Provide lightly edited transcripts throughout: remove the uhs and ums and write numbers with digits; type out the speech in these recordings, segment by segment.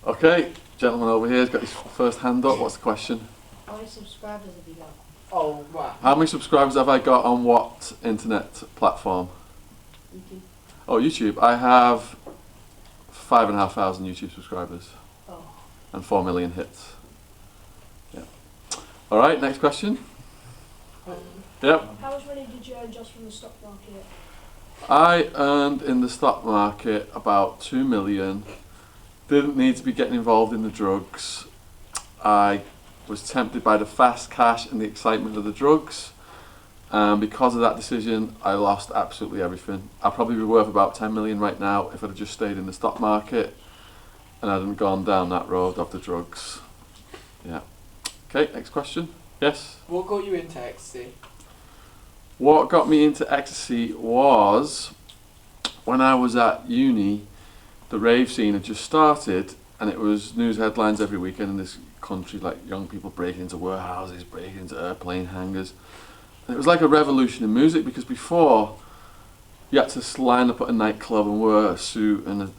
Okay, gentleman over here has got his first hand up. What's the question? How many subscribers have you got? Oh, right. How many subscribers have I got on what internet platform? YouTube. Oh, YouTube. I have 5,500 YouTube subscribers. Oh. And 4 million hits. Yeah. All right, next question. Yep. How much money did you earn just from the stock market? I earned in the stock market about 2 million. Didn't need to be getting involved in the drugs. I was tempted by the fast cash and the excitement of the drugs. And because of that decision, I lost absolutely everything. I'd probably be worth about 10 million right now if I'd have just stayed in the stock market and I hadn't gone down that road of the drugs. Yeah. Okay, next question. Yes? What got you into ecstasy? What got me into ecstasy was when I was at uni, the rave scene had just started and it was news headlines every weekend in this country, like young people breaking into warehouses, breaking into airplane hangars. And it was like a revolution in music because before you had to line up at a nightclub and wear a suit and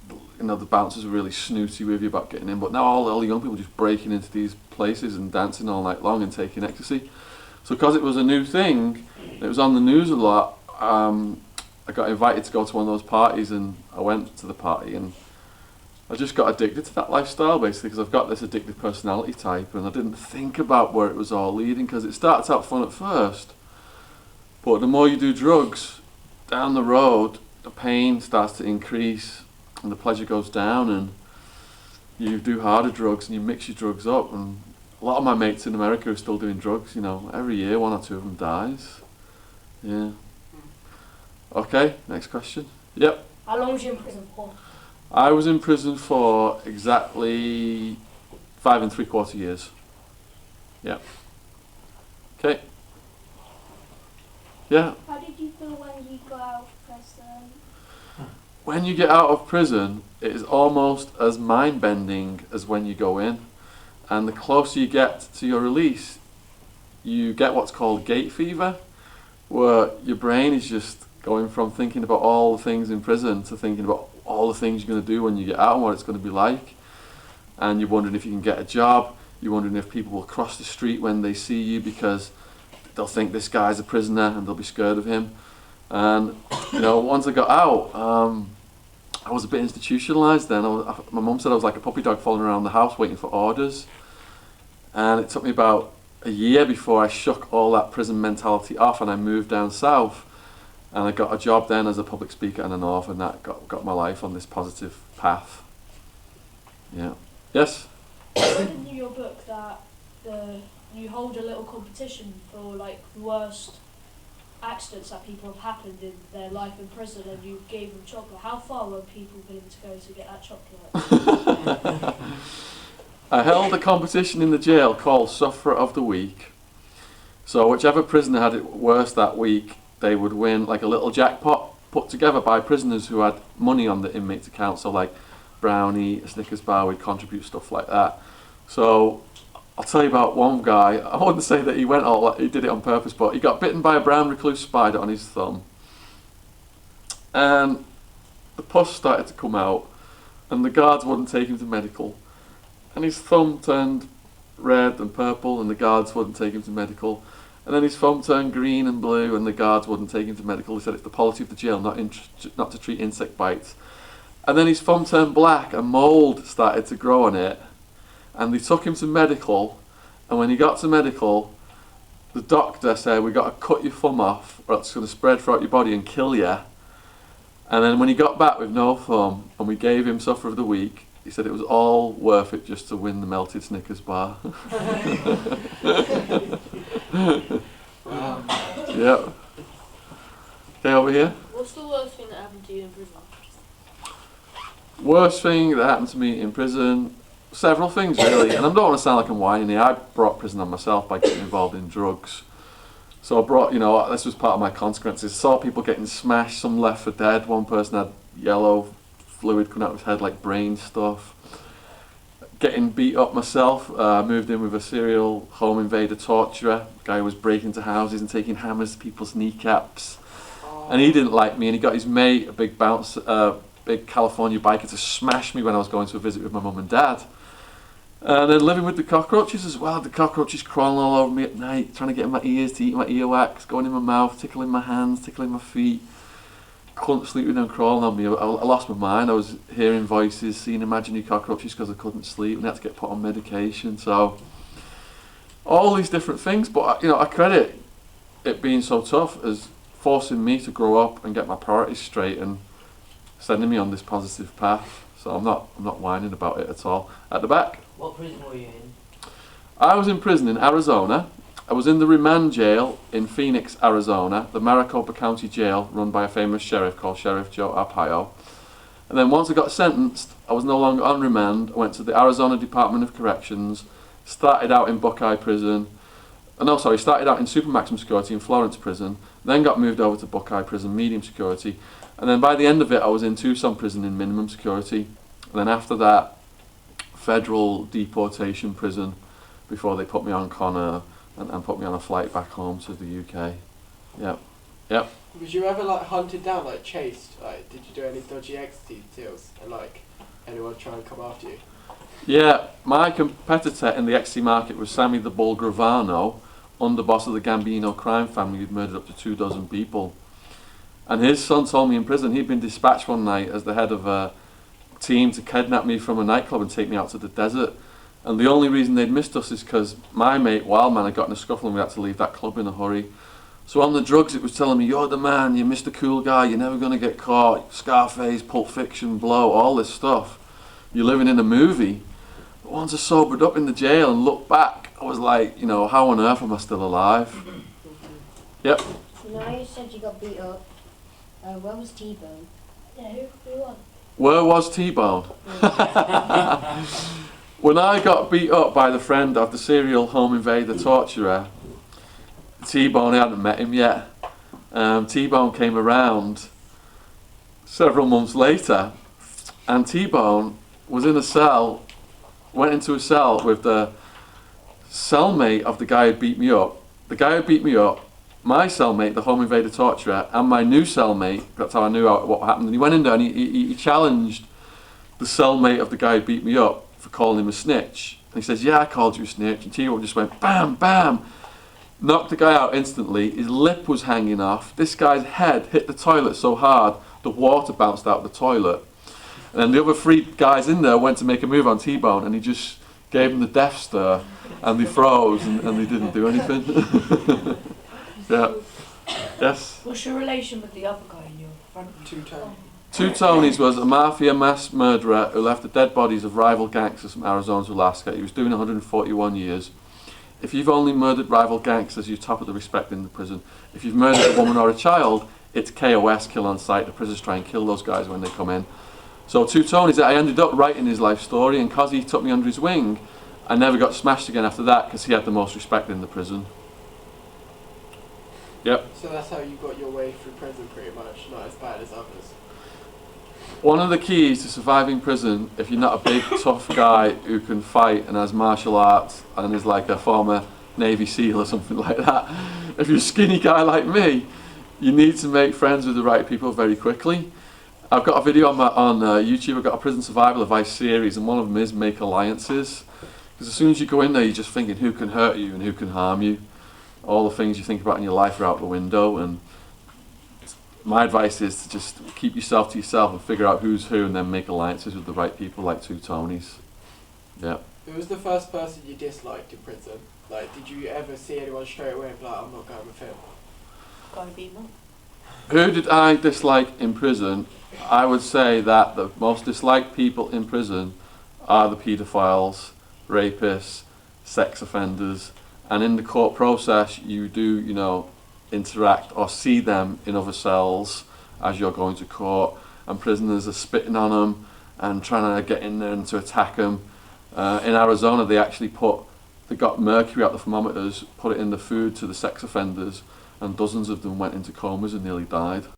you know the bouncers were really snooty with you about getting in, but now all the young people just breaking into these places and dancing all night long and taking ecstasy. So because it was a new thing, it was on the news a lot, I got invited to go to one of those parties and I went to the party and I just got addicted to that lifestyle basically because I've got this addictive personality type and I didn't think about where it was all leading because it starts out fun at first, but the more you do drugs, down the road the pain starts to increase and the pleasure goes down and you do harder drugs and you mix your drugs up. And a lot of my mates in America are still doing drugs, you know, every year 1 or 2 of them dies. Yeah. Okay, next question. Yep. How long was you in prison for? I was in prison for exactly 5 3/4 years. Yeah. Okay. Yeah. How did you feel when you got out of prison? When you get out of prison, it is almost as mind-bending as when you go in. And the closer you get to your release, you get what's called gate fever, where your brain is just going from thinking about all the things in prison to thinking about all the things you're going to do when you get out and what it's going to be like. And you're wondering if you can get a job, you're wondering if people will cross the street when they see you because they'll think this guy's a prisoner and they'll be scared of him. And you know, once I got out, I was a bit institutionalized then. My mum said I was like a puppy dog following around the house waiting for orders. And it took me about a year before I shook all that prison mentality off and I moved down south. And I got a job then as a public speaker and an author, and that got my life on this positive path. Yeah. Yes? I read in your book that you hold a little competition for like worst accidents that people have happened in their life in prison, and you gave them chocolate. How far were people willing to go to get that chocolate? I held a competition in the jail called Sufferer of the Week. So whichever prisoner had it worse that week, they would win like a little jackpot put together by prisoners who had money on the inmate's account. So like brownie, a Snickers bar, we'd contribute stuff like that. So I'll tell you about one guy. I wouldn't say that he did it on purpose, but he got bitten by a brown recluse spider on his thumb. And the pus started to come out and the guards wouldn't take him to medical. And his thumb turned red and purple and the guards wouldn't take him to medical. And then his thumb turned green and blue and the guards wouldn't take him to medical. They said it's the policy of the jail not to treat insect bites. And then his thumb turned black and mould started to grow on it. And they took him to medical. And when he got to medical, the doctor said, "We've got to cut your thumb off or it's going to spread throughout your body and kill you." And then when he got back with no thumb and we gave him Sufferer of the Week, he said it was all worth it just to win the melted Snickers bar. Wow. Yeah. Okay, over here. What's the worst thing that happened to you in prison? Worst thing that happened to me in prison, several things really, and I don't want to sound like I'm whining here. I brought prison on myself by getting involved in drugs. So I brought, this was part of my consequences. I saw people getting smashed, some left for dead. One person had yellow fluid coming out of his head like brain stuff. Getting beat up myself, moved in with a serial home invader torturer. The guy who was breaking into houses and taking hammers to people's kneecaps. And he didn't like me, and he got his mate, a big big California biker to smash me when I was going to a visit with my mum and dad. And then living with the cockroaches as well. The cockroaches crawling all over me at night, trying to get in my ears to eat my earwax, going in my mouth, tickling my hands, tickling my feet. Couldn't sleep with them crawling on me. I lost my mind. I was hearing voices, seeing imaginary cockroaches because I couldn't sleep and I had to get put on medication. So all these different things, but I credit it being so tough as forcing me to grow up and get my priorities straight and sending me on this positive path. So I'm not whining about it at all. At the back. What prison were you in? I was in prison in Arizona. I was in the remand jail in Phoenix, Arizona, the Maricopa County Jail run by a famous sheriff called Sheriff Joe Arpaio. And then once I got sentenced, I was no longer on remand. I went to the Arizona Department of Corrections, started out in Buckeye Prison. Started out in super maximum security in Florence Prison, then got moved over to Buckeye Prison, medium security. And then by the end of it, I was in Tucson Prison in minimum security. And then after that, federal deportation prison before they put me on Connor and put me on a flight back home to the UK. Yep. Was you ever like hunted down, like chased? Like, did you do any dodgy ecstasy deals and like anyone try and come after you? Yeah, my competitor in the ecstasy market was Sammy the Bull Gravano, underboss of the Gambino crime family who'd murdered up to 24 people. And his son told me in prison he'd been dispatched one night as the head of a team to kidnap me from a nightclub and take me out to the desert. And the only reason they'd missed us is because my mate Wildman had got in a scuffle and we had to leave that club in a hurry. So on the drugs it was telling me, you're the man, you're Mr. Cool Guy, you're never going to get caught, Scarface, Pulp Fiction, Blow, all this stuff. You're living in a movie. But once I sobered up in the jail and looked back, I was like, how on earth am I still alive? Yep. Now you said you got beat up. Where was Tbone? Yeah, who won? Where was Tbone? When I got beat up by the friend of the serial home invader torturer, Tbone, I hadn't met him yet. Tbone came around several months later, and Tbone was in a cell, went into a cell with the cellmate of the guy who beat me up. The guy who beat me up, my cellmate, the home invader torturer, and my new cellmate, that's how I knew what happened. And he went in there and he challenged the cellmate of the guy who beat me up for calling him a snitch. And he says, yeah, I called you a snitch. And T-Bone just went bam, bam, knocked the guy out instantly. His lip was hanging off. This guy's head hit the toilet so hard, the water bounced out of the toilet. And then the other 3 guys in there went to make a move on T-Bone and he just gave them the death stare and they froze and they didn't do anything. Yeah. Yes. What's your relation with the other guy in your front? Two-tone. Two Tonys was a mafia mass murderer who left the dead bodies of rival gangsters from Arizona to Alaska. He was doing 141 years. If you've only murdered rival gangsters, you're top of the respect in the prison. If you've murdered a woman or a child, it's KOS, kill on sight. The prisoners try and kill those guys when they come in. So Two Tonys, I ended up writing his life story, and because he took me under his wing, I never got smashed again after that because he had the most respect in the prison. Yep. So that's how you got your way through prison, pretty much. Not as bad as others. One of the keys to surviving prison, if you're not a big tough guy who can fight and has martial arts and is like a former Navy SEAL or something like that, if you're a skinny guy like me, you need to make friends with the right people very quickly. I've got a video on YouTube. I've got a prison survival advice series, and one of them is make alliances. Because as soon as you go in there, you're just thinking who can hurt you and who can harm you. All the things you think about in your life are out the window, and my advice is to just keep yourself to yourself and figure out who's who and then make alliances with the right people like Two Tonys. Yeah. Who was the first person you disliked in prison? Like, did you ever see anyone straight away and be like, I'm not going with him? Gotta be more. Who did I dislike in prison? I would say that the most disliked people in prison are the paedophiles, rapists, sex offenders, and in the court process you do, interact or see them in other cells as you're going to court, and prisoners are spitting on them and trying to get in there and to attack them. In Arizona they got mercury out the thermometers, put it in the food to the sex offenders, and dozens of them went into comas and nearly died.